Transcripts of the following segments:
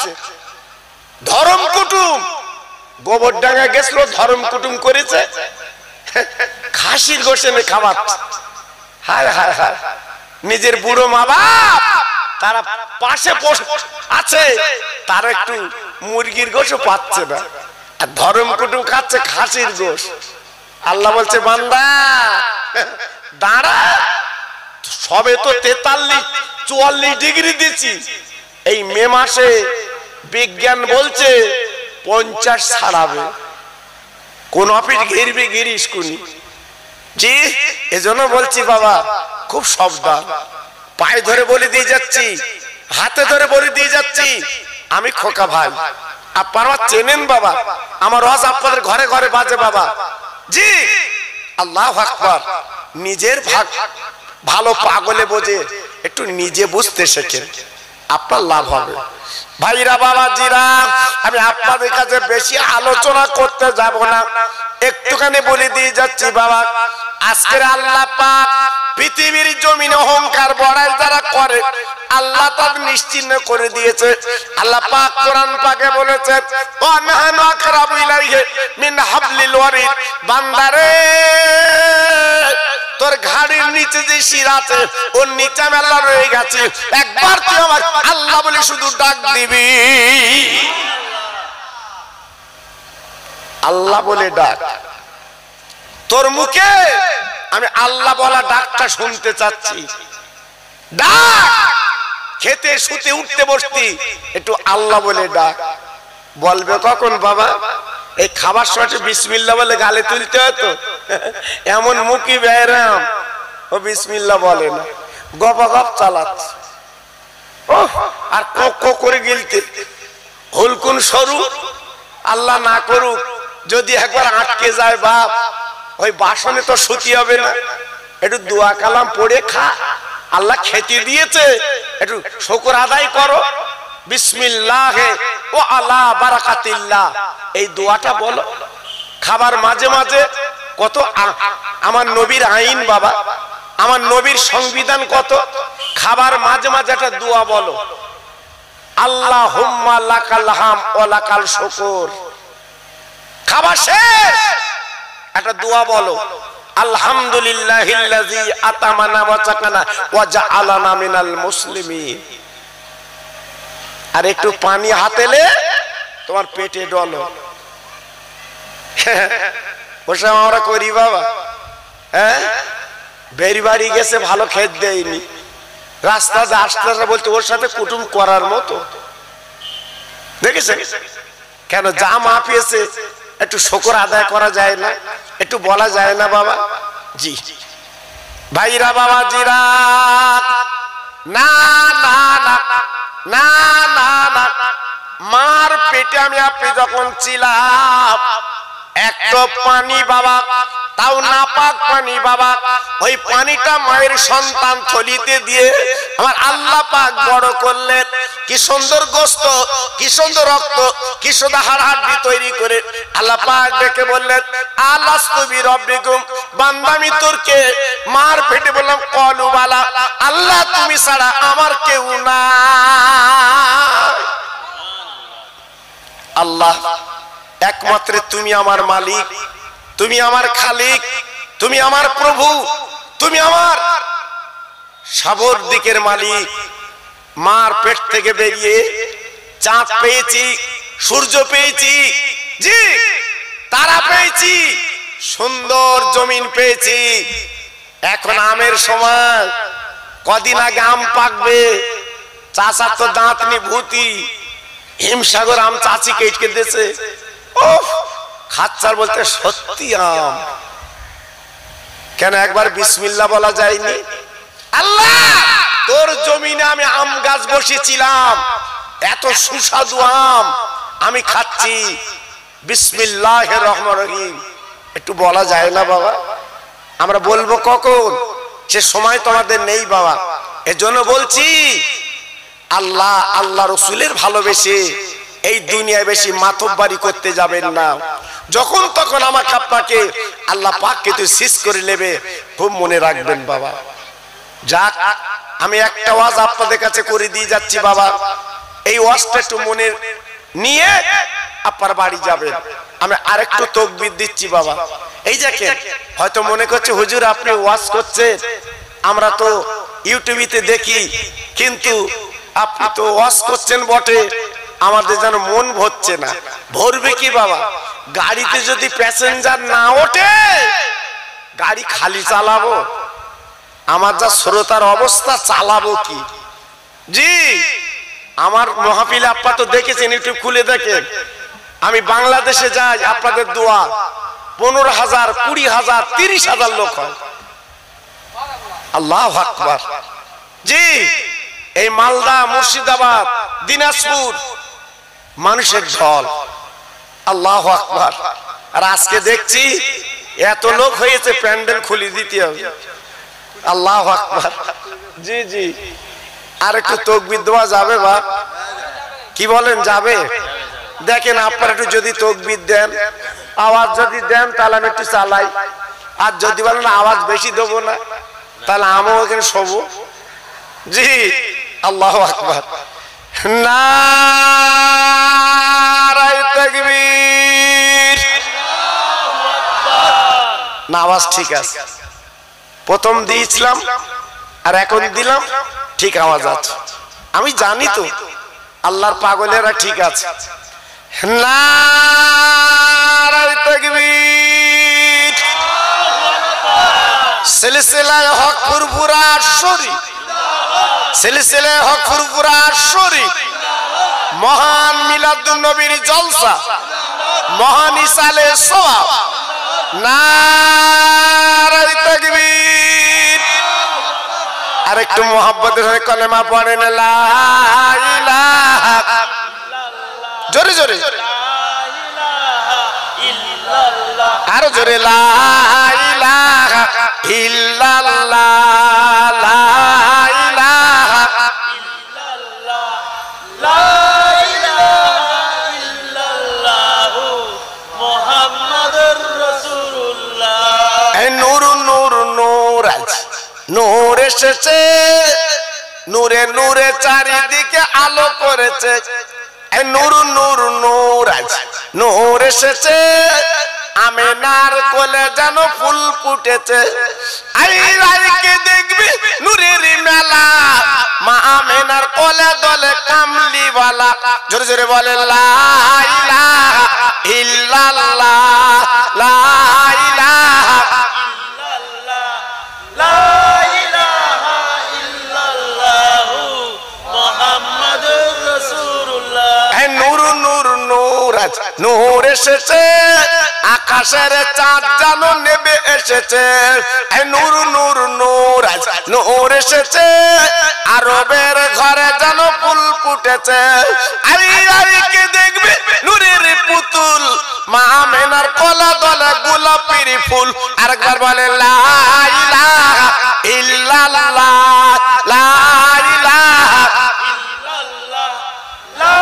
খাচ্ছে। ধর্ম কুটুম গোবরডাঙ্গা গেছিল, ধর্ম কুটুম করেছে, খাসির গোশ এনে খাওয়াচ্ছে। হায় হায় হায়, নিজের বুড়ো মা বাপ তারা পাশে আছে, তারা একটু মুরগির গোশও পাচ্ছে না, আর ধর্ম কুটুম খাচ্ছে খাসির গোশ। আল্লাহ বলছে বান্দা দাঁড়া, সবে তো 43-44 ডিগ্রি দিচ্ছি, এই মে মাসে বিজ্ঞান বলছে 50 ছাড়াবে। কোন অফিস ঘিরবি গিরিস কুনি। জি এজন্য বলছি বাবা খুব সাবধান। পায়ে ধরে বলে দিয়ে যাচ্ছি, হাতে ধরে বলে দিয়ে যাচ্ছি, আমি খোকা ভাই, আপনারা চেনেন বাবা, আমার ওয়াজ আপনাদের ঘরে ঘরে বাজে বাবা। জি আল্লাহু আকবার। নিজের ভাগ ভালো পাগলে বোঝে, একটু নিজে বুঝতে শেখেন, আপনার লাভ হবে। ভাইরা বাবাজিরা, আমি আপনাদের কাছে বেশি আলোচনা করতে যাব না, একটুখানি বলে দিয়ে যাচ্ছি বাবা। আজকের আল্লাহ পাক পৃথিবীর জমিনে অহংকার বড়াই যারা করে আল্লাহ তাদের নিশ্চিহ্ন করে দিয়েছে। আল্লাহ পাক কোরআন পাকে বলেছে ওয়া নাহনু আকরাবু ইলাইহি মিন হাবলিল ওয়ারিদ। বান্দারে তোর ঘাড়ির নিচে যে শির আছে ওর নিচে মেলা রয়ে গেছে, একবার তুই আমার আল্লাহ বলে শুধু ডাক দিবি, আল্লাহ বলে ডাক। তোর মুখে আমি আল্লাহ বলা ডাকটা শুনতে চাচ্ছি। ডাক, খেতে শুতে উঠতে বসতি একটু আল্লাহ বলে ডাক। বলবে কখন বাবা? এই খাবার সময় বিসমিল্লাহ বলে গালে তুলতে হতো, এমন মুখী বেরাম ও বিসমিল্লাহ বলে না, গপা গপ চালাচ্ছে। আর কোক করে গিলতে হুলকুন সরু, আল্লাহ না করুক যদি একবার আটকে যায় বাপ, ওই বাসনে তো শুতি হবে না, একটু দোয়া কালাম পড়ে খা, আল্লাহ খেতে দিয়েছে একটু শুকর আদায় করো। বিসমিল্লাহ ও আলা বারাকাতিল্লাহ, এই দোয়াটা বলো। খাবার মাঝে মাঝে কত আমার নবীর আইন বাবা, আমার নবীর সংবিধান কত, খাবার মাঝে মাঝে একটা দোয়া বলো, আল্লাহুম্মা লাকাল হাম ওয়া লাকাল শুকর। খাবার শেষ একটা দোয়া বলো, আলহামদুলিল্লাহিল্লাযী আতামানা ওয়া সাকানা ওয়া জাআলানা মিনাল মুসলিমিন। আর একটু পানি হাতেলে তোমার পেটে ডলো। ওসব আমরা করি বাবা। হ্যাঁ, বেরি বাড়ি গেছে ভালো খেত দেয়নি, রাস্তা আসতে বলতে ওর সাথে কুটুম করার মতো দেখেছে। কেন যা মাপিয়েছে একটু শুকর আদায় করা যায় না, একটু বলা যায় না বাবা? জি ভাইরা বাবাজিরা, না না না না না না, মার পেটে আমি আপনি যখন ছিলাম একটা পানি বাবা, তাও নাপাক পানি বাবা, ওই পানিটা মায়ের সন্তান থলিতে দিয়ে আমার আল্লাহ পাক বড় করলেন। কি সুন্দর গোস্ত, কি সুন্দর রক্ত, কি সুন্দর হাড় তৈরি করে আল্লাহ পাক ডেকে বললেন আলাস্তু বিরব্বিকুম। বান্দা আমি তোর কে? মার পেটে বললাম কলু বালা, আল্লাহ তুমি ছাড়া আমার কেউ না। আল্লাহ একমাত্র তুমি আমার মালিক, তুমি আমার খালিক, তুমি আমার প্রভু, তুমি আমার সবর দিকের মালিক। মার পেট থেকে বেরিয়ে চাঁদ পেয়েছি, সূর্য পেয়েছি, জি তারা পেয়েছি, সুন্দর জমিন পেয়েছি। এখন আমের সময়, কদিন আগে আম পাকবে, চাচার তো দাঁত নিভূতি, হিমসাগর আম চাচি কেটে দিয়েছে। খাচ্চার বলতে সত্যি আম। কেন একবার বিসমিল্লাহ বলা যায়নি? আল্লাহ তোর জমিনে আমি আম গাছ বসেছিলাম, এত সুস্বাদু আম আমি খাচ্ছি, বিসমিল্লাহির রহমানির রহিম। একটু বলা যায় না বাবা? আমরা বলবো কখন? সে সময় তোমাদের নেই বাবা। এজন্য বলছি আল্লাহ আল্লাহ রসুলের ভালোবেসে এই দুনিয়ায় বেশি মাতব্বারি করতে যাবেন না। যখন তখন আমাকে আপনাকে আল্লাহ পাককে তুই শেষ করে নেবে, খুব মনে রাখবেন বাবা। যাক, আমি একটা ওয়াজ আপনাদের কাছে করে দিয়ে যাচ্ছি বাবা। এই ওয়াজটা একটু মনে নিয়ে আপনার বাড়ি যাবেন। আমি আরেকটু তাকবীর দিচ্ছি বাবা। এই দেখেন, হয়তো মনে করছে হুজুর আপনি ওয়াজ করছেন, আমরা তো ইউটিউবে দেখি, কিন্তু আপনি তো ওয়াজ করছেন বটে, আমাদের যেন মন ভরছে না। ভরবে কি বাবা? গাড়িতে যদি প্যাসেঞ্জার না ওঠে গাড়ি খালি চালাবো? আমার যা শ্রোতার অবস্থা, চালাবো কি? জি, আমার মাহফিলে আপনারা তো দেখেছেন, ইউটিউব খুলে দেখেন, আমি বাংলাদেশে যাই, আপনাদের দোয়া 15,000, 20,000, 30,000 লোক হয়। আল্লাহু আকবার। জি, এই মালদা, মুর্শিদাবাদ, দিনাজপুর মানুষের ঢল। আল্লাহু আকবার। আর আজকে দেখছি এত লোক হয়েছে, প্যান্ডেল খুলে দিতে হবে। আল্লাহু আকবার। জি জি, আর একটু তাকবীর দেওয়া যাবে বা কি বলেন? যাবে? দেখেন আপনারা একটু যদি তাকবীর দেন, আওয়াজ যদি দেন তাহলে আমি একটু চালাই, আর যদি বলেন আওয়াজ বেশি দেবো না তাহলে আমিও এখানে শোবো। জি, আল্লাহু আকবার। নারায়ে তাকবীর। না, আওয়াজ ঠিক আছে। প্রথম দিয়েছিলাম আর এখন দিলাম, ঠিক আওয়াজ আছে। আমি জানি তো আল্লাহর পাগলেরা ঠিক আছে। নারায়ে তাকবীর। সিলসিলায়ে হক ফুরফুরা শরীফ, সিলসিলায়ে হক ফুরফুরা শরীফ, মহান মিলাদুন নবীর জলসা, মহান ইসালে সওয়াব। নারায়ে তাকবীর। আর একটু মোহাব্বতের সাথে কলেমা পড়েন, লা ইলাহা, জোরে জোরে, আরো জোরে, লা ইলাহা ইল্লাল্লাহ, লা ইলাহা ইল্লাল্লাহ, লা ইলাহা ইল্লাল্লাহ, মুহাম্মাদুর রাসূলুল্লাহ। এই নূর নূর নূর আছে, নূর এসেছে, নূরে নূরে চারিদিকে আলো করেছে। এই নূর নূর নূর আছে, নূর এসেছে, আমেনার কোলে যেন ফুল ফুটেছে। আইকে দেখবি নূরের মেলা, মা আমেনার কোলে দলে কামলিওয়ালা। জোরে জোরে বলে, লা ইলাহা ইল্লাল্লাহ, লা ইলাহা ইল্লাল্লাহ, লা ইলাহা ইল্লাল্লাহ, মুহাম্মাদুর রাসূলুল্লাহ। এই নূর নূর নূর আছে, নূর এসেছে, আকাশের চাঁদ যেন নেবে এসেছে। এই নূর নূর নূর আছে, নূর এসেছে, আরবের ঘরে যেন ফুল ফুটেছে। আইকে দেখবে নূরের পুতুল, মা আমেনার কোলে দলে গোলাপের ফুল। আরেকবার বলে, লা ইলাহা ইল্লাল্লাহ, লা ইলাহা ইল্লাল্লাহ, লা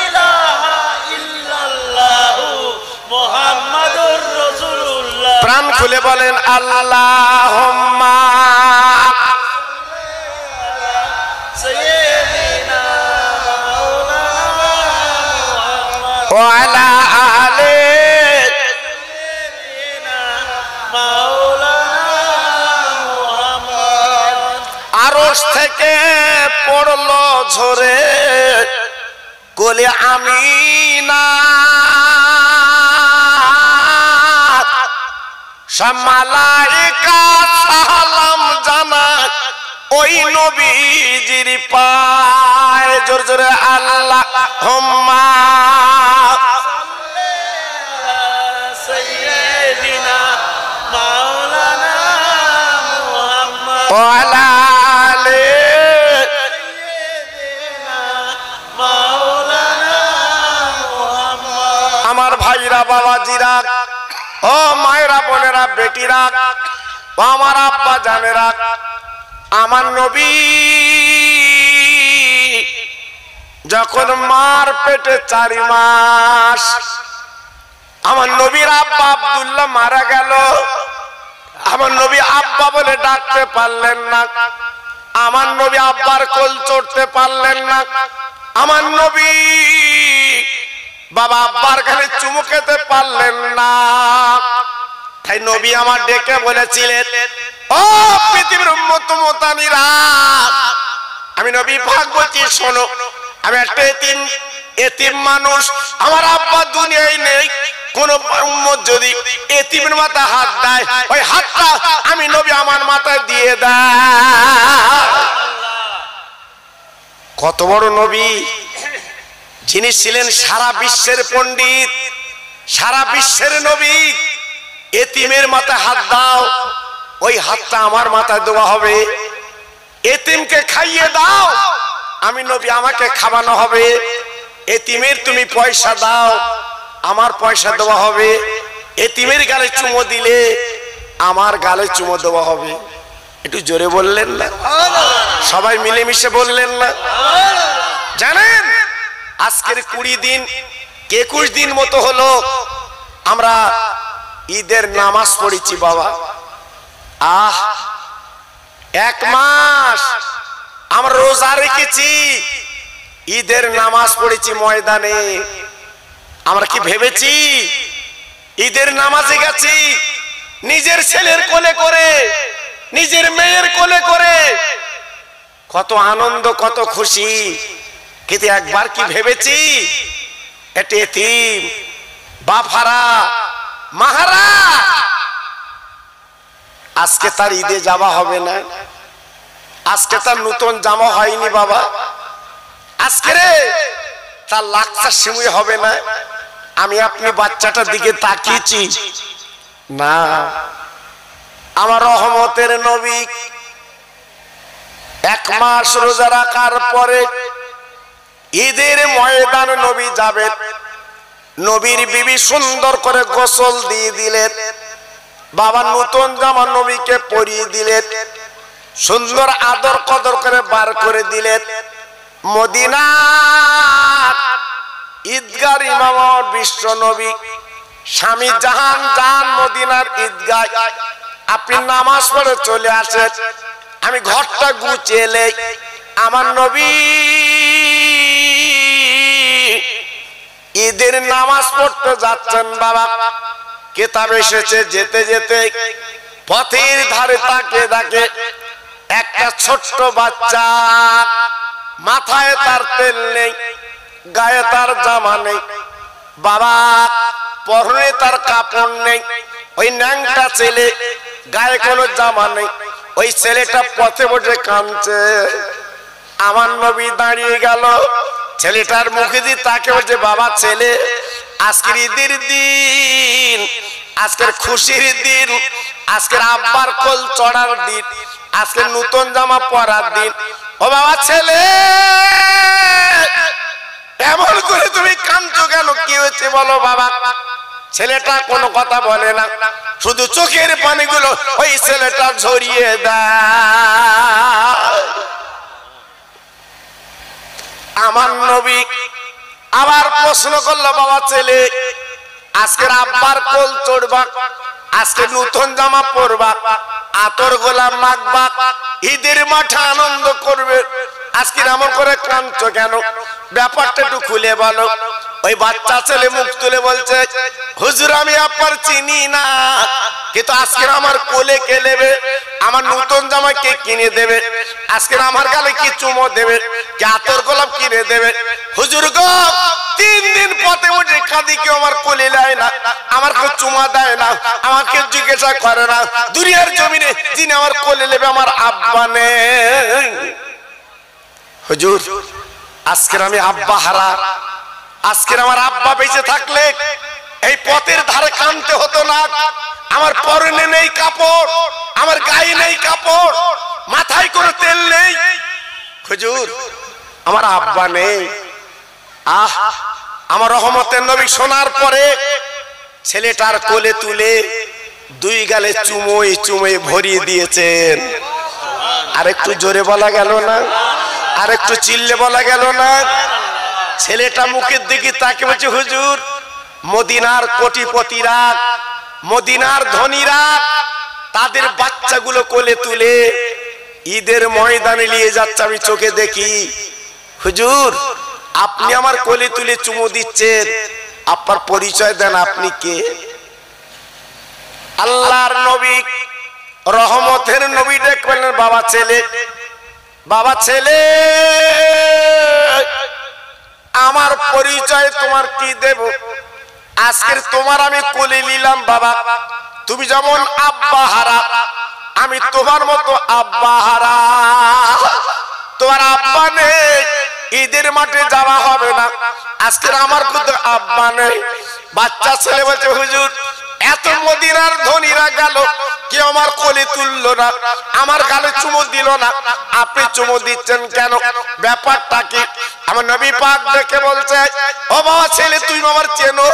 ইলাহা ইল্লাল্লাহ, মুহাম্মাদুর রাসূলুল্লাহ। প্রাণ খুলে বলেন, আল্লাহুম্মা সাইয়্যিদিনা মাওলানা মুহাম্মদ ওয়া আলা আলি সাইয়্যিদিনা মাওলানা মুহাম্মদ। আরশ থেকে পড়লো ঝরে কোলে আমিনা, সব মালায়েকা সালাম জানায় ওই নবীজির পায়ে। জোর জোরে আল্লাহুম্মা সাল্লি আলা সাইয়্যিদিনা মাওলানা মুহাম্মদ ওয়া আলা আলি সাইয়্যিদিনা মাওলানা মুহাম্মদ। আমার ভাইরা, বাবাজিরা, ও মায়েরা, বোনেরা, বেটিরা, আমার আব্বা জানেরা, আমার নবী যখন মার পেটে 4 মাস, আমার নবীর আব্বা আব্দুল্লাহ মারা গেল। আমার নবী আব্বা বলে ডাকতে পারলেন না, আমার নবী আব্বার কোল চড়তে পারলেন না। আমার নবী বাবা আব্বার গালে চুমু খেতে পারলেন না, তাই নবী আমার ডেকে বলেছিলেন, ও পৃথিবীর উম্মত মুতানিরা, আমি নবী পাক বলছি শোনো, আমি একটা এতিম মানুষ, আমার আব্বা দুনিয়ায় নেই, কোন উম্মত যদি এতিমের মাথায় হাত দেয়, ওই হাতটা আমি নবী আমার মাথায় দিয়ে দেয়। কত বড় নবী, যিনি ছিলেন সারা বিশ্বের পণ্ডিত, সারা বিশ্বের নবী। এতিমের মাথায় হাত দাও, ওই হাতটা আমার মাথায় দেওয়া হবে। এতিমকে খাইয়ে দাও, আমি নবী আমাকে খাওয়ানো হবে। এতিমের তুমি পয়সা দাও, আমার পয়সা দেওয়া হবে। এতিমের গালে চুমো দিলে আমার গালে চুমো দেওয়া হবে। একটু জোরে বললেন না? সবাই মিলেমিশে বললেন না? জানেন আজকের 20 দিন 21 দিন মতো হলো আমরা ঈদের নামাজ পড়েছি বাবা। 1 মাস আমরা রোজা রেখেছি, ঈদের নামাজ পড়েছি ময়দানে। আমরা কি ভেবেছি ঈদের নামাজে গেছি নিজের ছেলের কোলে করে, নিজের মেয়ের কোলে করে, কত আনন্দ কত খুশি, কিন্তু একবার কি ভেবেছি এটা এতিম বাফারা মাহারা আজকে তার ঈদে যাওয়া হবে না, আজকে তার নতুন জামা হয়নি বাবা, আজকে রে তার লাক্সা সিমুই হবে না। আমি আপনি বাচ্চাটার দিকে তাকিয়েছি না। আমার রহমতের নবী 1 মাস রোজা রাখার পরে ঈদের ময়দান নবী যাবেন। নবীর বিবি সুন্দর করে গোসল দিয়ে দিলেন, বাবা নতুন জামা নবীকে পরিয়ে দিলেন, সুন্দর আদর কদর করে বার করে দিলেন। মদিনা ঈদগার ইমাম বিশ্ব নবী স্বামী জাহান জান মদিনার ঈদগাহ, আপনি নামাজ পড়ে চলে আসেন, আমি ঘরটা গুছিয়ে এলে আমার নবী ঈদের নামাজ পড়তে যাচ্ছেন বাবা। কিতাব এসেছে যেতে যেতে পথের ধারে তাকে দেখে একটা ছোট্ট বাচ্চা, মাথায় তার তেল নেই, গায়ে তার জামা নেই বাবা, পরনে তার কাপড় নেই, ওই ন্যাংটা ছেলে, গায়ে কোনো জামা নেই, ওই ছেলেটা পথে বসে কাঁদছে। আমার নবী দাঁড়িয়ে গেল, ছেলেটার মুখে দিয়ে তাকে বলছে, বাবা ছেলে, আজকের ঈদের দিন, আজকের খুশির দিন, আজকের আব্বার কোল চড়ার দিন, আজকের নতুন জামা পরার দিন। ও বাবা ছেলে, এমন করে তুমি কাঁদছো কেন, কি হয়েছে বলো বাবা? ছেলেটা কোনো কথা বলে না, শুধু চোখের পানিগুলো ওই ছেলেটা ঝরিয়ে দেয়। আমার নবী আবার প্রশ্ন করলো, বাবা ছেলে, আজকের আব্বার কোল চড়বা, আজকে নতুন জামা পরবা, আতর গোলাপ মাখবা, ঈদের মাঠে আনন্দ করবে, আজকে এমন করে কাঁদছো কেন? ব্যাপারটা একটু খুলে বলো। ওই বাচ্চা ছেলে মুখ তুলে বলছে, হুজুর আমি আপনার চিনি না, কিন্তু আজকে আমার কোলে কে নেবে, আমার নতুন জামা কে কিনে দেবে, আজকে আমার গালে কি চুমো দেবে, কি আতর গোলাপ কিনে দেবে? হুজুর গো 3 দিন পথে উঠে কাঁদি, কেউ আমার কোলে নেয় না, আমার কেউ চুমা দেয় না, আমাকে জিজ্ঞাসা করে না, দুনিয়ার জমিনে যিনি আমার কোলে নেবে আমার আব্বা নেই। হুজুর আজকের আমি আব্বা হারা, আজকের আমার আব্বা বেঁচে থাকলে এই পথের ধারে কাঁদতে হতো না, আমার পরনে নেই কাপড়, আমার গায়ে নেই কাপড়, মাথায় কোনো তেল নেই, হুজুর আমার আব্বা নেই। আমার রহমতের নবী শোনার পরে ছেলেটার কোলে তুলে 2 গালে চুমোয় চুমোয় ভরিয়ে দিয়েছেন। আরেকটু জোরে বলা গেল না? আরেকটু চিল্লে বলা গেল না? ছেলেটা মুখের দিকে তাকে বলছে, হুজুর মদিনার কোটিপতিরা, মদিনার ধনীরা তাদের বাচ্চাগুলো কোলে তুলে ঈদের ময়দানে নিয়ে যাচ্ছে, আমি চোখে দেখি। হুজুর আপনি আমার কোলে তুলে চুমু দিচ্ছেন, আপনার পরিচয় দেন, আপনি কে? আল্লাহর নবী, রহমতের নবী দেখবেন, বাবা ছেলে, বাবা ছেলে, আমার পরিচয় তোমার কি দেব? আজকের তোমার আমি কোলে নিলাম বাবা, তুমি যেমন আব্বা হারা, আমি তোমার মতো আব্বা হারা। তোমার আব্বা নেই, ঈদের মাঠে যাওয়া হবে না, আজকের আমার কিন্তু আব্বা নেই। বাচ্চা ছেলে বলছে, হুজুর এত মদিনার ধনীরা গেল, কেউ আমার কোলে তুললো না, আমার গালে চুমু দিল না, আপনি চুমু দিচ্ছেন কেন? ব্যাপারটা কি? আমার নবী পাক দেখে বলছে, ও বাবা ছেলে, তুই আমার চেনো?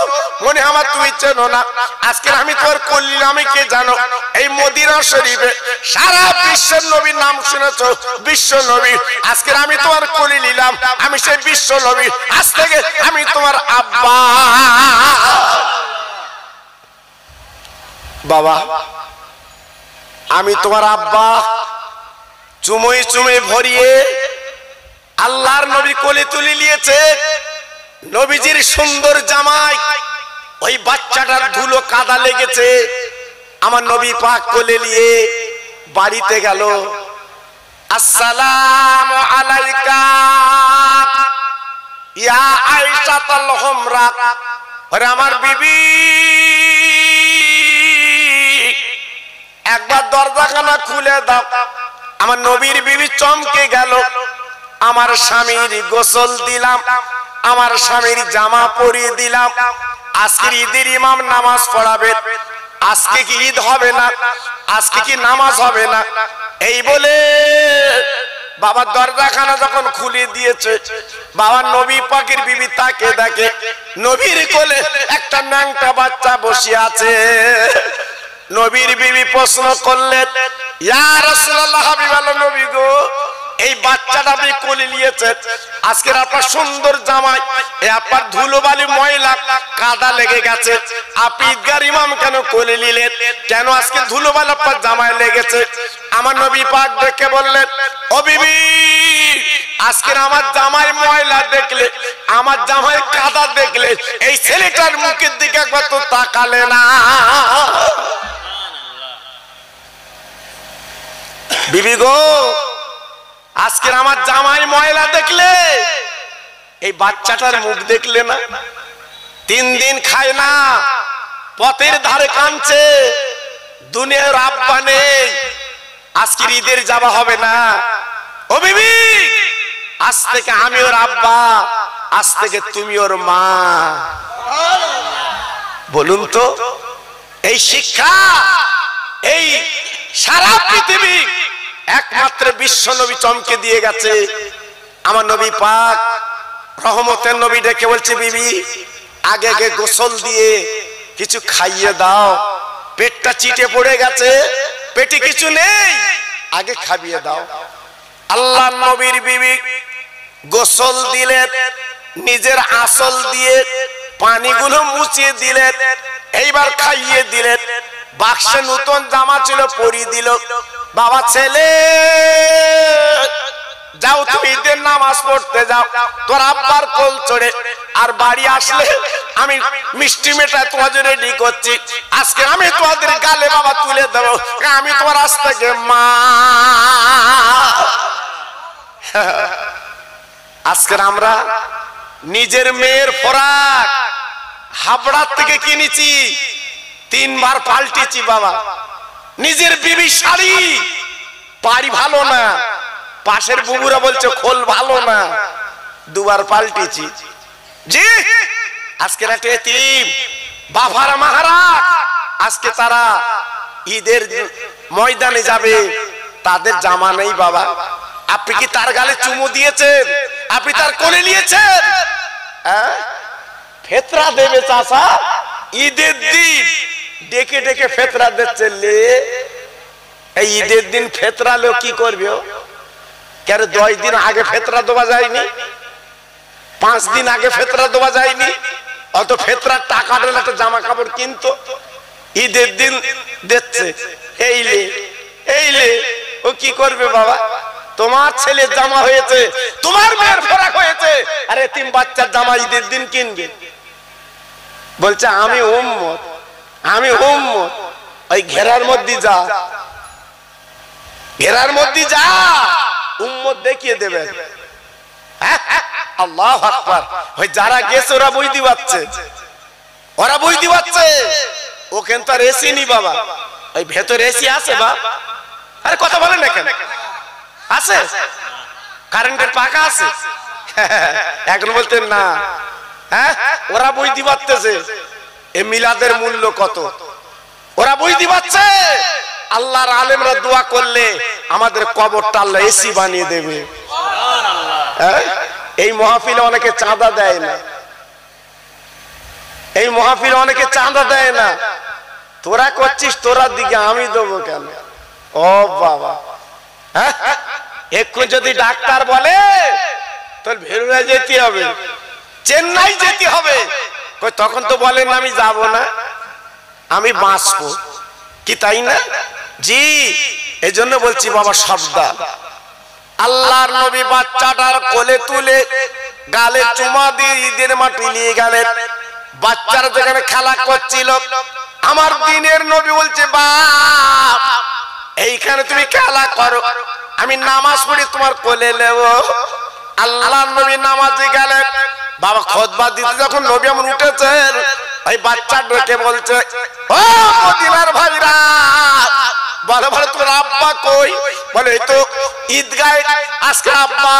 মনে আমার তুমি চেনো না, আজকে আমি তোর কোলে, আমি কে জানো? এই মদিনা শরীফে সারা বিশ্বের নবীর নাম শুনেছো, বিশ্ব নবী, আজকে আমি তোমার কোলে নিলাম, আমি সেই বিশ্ব নবী, আজ থেকে আমি তোমার আব্বা। বাবা আমি তোমার আব্বা। চুমুই চুমুই ভরিয়ে আল্লাহর নবী কোলে তুলে নিয়েছে। নবীজির সুন্দর জামাই, ওই বাচ্চাটার ধুলো কাদা লেগেছে। আমার নবী পাক কোলে নিয়ে বাড়িতে গেল। আসসালামু আলাইকা ইয়া আয়েশাতুল হুমরা, আরে আমার বিবি, একবার দরজাখানা খুলে দাও। আমার নবীর বিবি চমকে গেল। আমার স্বামীর গোসল দিলাম, আমার স্বামীর জামা পরিয়ে দিলাম, আজকের ঈদের ইমাম নামাজ পড়াবে, আজকে কি ঈদ হবে না? আজকে কি নামাজ হবে না? এই বলে বাবার দরজাখানা যখন খুলে দিয়েছে, বাবার নবী পাকের বিবি তাকে দেখে, নবীর কোলে একটা ন্যাংটা বাচ্চা বসে আছে। নবীর বিবি প্রশ্ন করলেন, ইয়া রাসূলুল্লাহ, হাবিবাল্লাহ নবী গো, এই বাচ্চাটা আপনি কোলে নিয়েছেন, আজকের আপনার সুন্দর জামাই, আপনার ধুলোবালি ময়লা কাদা লেগে গেছে, আপনি ঈদগার ইমাম কেন কোলে নিলেন? কেন আজকে ধুলোবালি আপনার জামায় লেগেছে? আমার নবী পাক দেখে বললেন, ও বিবি, আজকের আমার জামাই ময়লা দেখলে, আমার জামাই কাদা দেখলে, এই ছেলেটার মুখের দিকে একবার তো তাকালে না। বিবি গো, আজকের আমার জামাই ময়লা দেখলে, এই বাচ্চাটার মুখ দেখলে না? 3 দিন খায় না, পথের ধারে কাঁদছে, দুনিয়ার আব্বা নেই, আজকের ঈদের যাওয়া হবে না। ও বিবি, আজ থেকে আমি ওর আব্বা, আজ থেকে তুমি ওর মা। বলুন তো, এই শিক্ষা এই সারা পৃথিবী একমাত্র বিশ্ব নবী চমকে দিয়ে গেছে। আমার নবী পাক রহমতের নবী ডেকে বলছে, বিবি আগে আগে গোসল দিয়ে কিছু খাইয়ে দাও, পেটটা চিটে পড়ে গেছে, পেটে কিছু নেই, আগে খাইয়ে দাও। আল্লাহ নবীর বিবি গোসল দিলেন, নিজের আঁচল দিয়ে পানিগুলো মুছিয়ে দিলেন, এইবার খাইয়ে দিলেন। বাক্সে নতুন জামা ছিল, পরিয়ে দিল। বাবা ছেলে, যাও তুমি ঈদের নামাজ পড়তে যাও, তোর আব্বার কোল চড়ে। আর বাড়ি আসলে আমি মিষ্টি মেটা তোমাদের রেডি করছি, আজকে আমি তোমাদের গালে বাবা তুলে দেবো, আমি তোমার আজ থেকে মা। আজকের আমরা নিজের মেয়ের ফরাক হাবড়া থেকে কিনেছি, 3 বার পাল্টেছি বাবা। নিজের বিবি শাড়ি পাড়ি ভালো না, পাশের বুবুরা বলছে খোল ভালো না, 2 বার পাল্টেছি। জি, আজকের একটা এতিম বাবারা মাহারা, আজকে তারা ঈদের ময়দানে যাবে, তাদের জামা নেই বাবা। আপনি কি তার গালে চুমু দিয়েছেন? আপনি তার কোলে নিয়েছেন? ফেতরা দেবে চাচা, ঈদের দিন ডেকে ডেকে ফেতরা দিচ্ছে। এই ঈদের দিন ফেতরা লো কি করবে? কেন 10 দিন আগে ফেতরা দেওয়া যায়নি? 5 দিন আগে ফেতরা দেওয়া যায়নি? অত ফেতরার টাকা দিলে একটা জামা কাপড় কিনতো, ঈদের দিন দিচ্ছে। এইলে ও কি করবে বাবা? তোমার ছেলে জামা হয়েছে, তোমার মেয়ের ফরাক হয়েছে, আর এতিম বাচ্চার জামা ঈদের দিন কিনবে, বলছে আমি উম্মত, আমি উম্মত। ওই ঘেরার মধ্যে যা, ঘেরার মধ্যে যা, উম্মত দেখিয়ে দেবে। আল্লাহু আকবার। ওই যারা গেছে ওরা বুঝতে পারছে, ওরা বুঝতে পারছে ওখানে তো আর এসি নি বাবা, ওই ভেতরে এসি আছে বা? আরে কথা বলেন না কেন? আছে, কারেন্টের পাকা আছে। এখন বলতেন না। হ্যাঁ, ওরা বুঝতে পারতেছে এই মিলাদের মূল্য কত, ওরা বুঝতে পারছে আল্লাহর আলেমরা দোয়া করলে আমাদের কবরটা আল্লাহ এসি বানিয়ে দেবে। এই মাহফিলে অনেকে চাঁদা দেয় না, এই মাহফিলে অনেকে চাঁদা দেয় না। তোরা করছিস, তোরা দিকে আমি দেবো কেন? ও বাবা, একটু যদি ডাক্তার বলে তোর ভেরুয়া যেতে হবে, চেন্নাই যেতে হবে, তখন তো বলেন আমি যাব না, আমি বাঁচবো কি, তাই না? জি, এই জন্য বলছি বাবা সাবধান। আল্লাহর নবী বাচ্চাটার কোলে তুলে গালে চুমা দিয়ে ঈদের মাটি নিয়ে গেলেন। বাচ্চারা যেখানে খেলা করছিল, আমার দিনের নবী বলছে বাপ এইখানে তুমি খেলা করো, আমি নামাজ পড়ি তোমার কোলে নেব। আল্লাহর নবী নামাজে গেলেন। বাবা খুতবা দিতে যখন নবী আমার উঠেছেন, ওই বাচ্চা ডেকে বলছে ও মদিনার ভাইরা, বলে বলে তোমার আব্বা কই? বলে এই তো ঈদগাহে আজকে আব্বা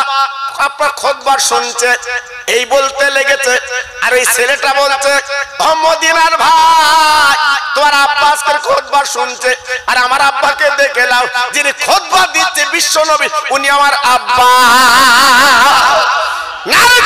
আপনার খুতবা শুনছে। এই বলতে লেগেছে, আর এই ছেলেটা বলছে ও মদিনার ভাই, তোমার আব্বা আজকের খুতবা শুনছে, আর আমার আব্বাকে দেখে নাও, যিনি খুতবা দিচ্ছে বিশ্ব নবী, উনি আমার আব্বা। নারে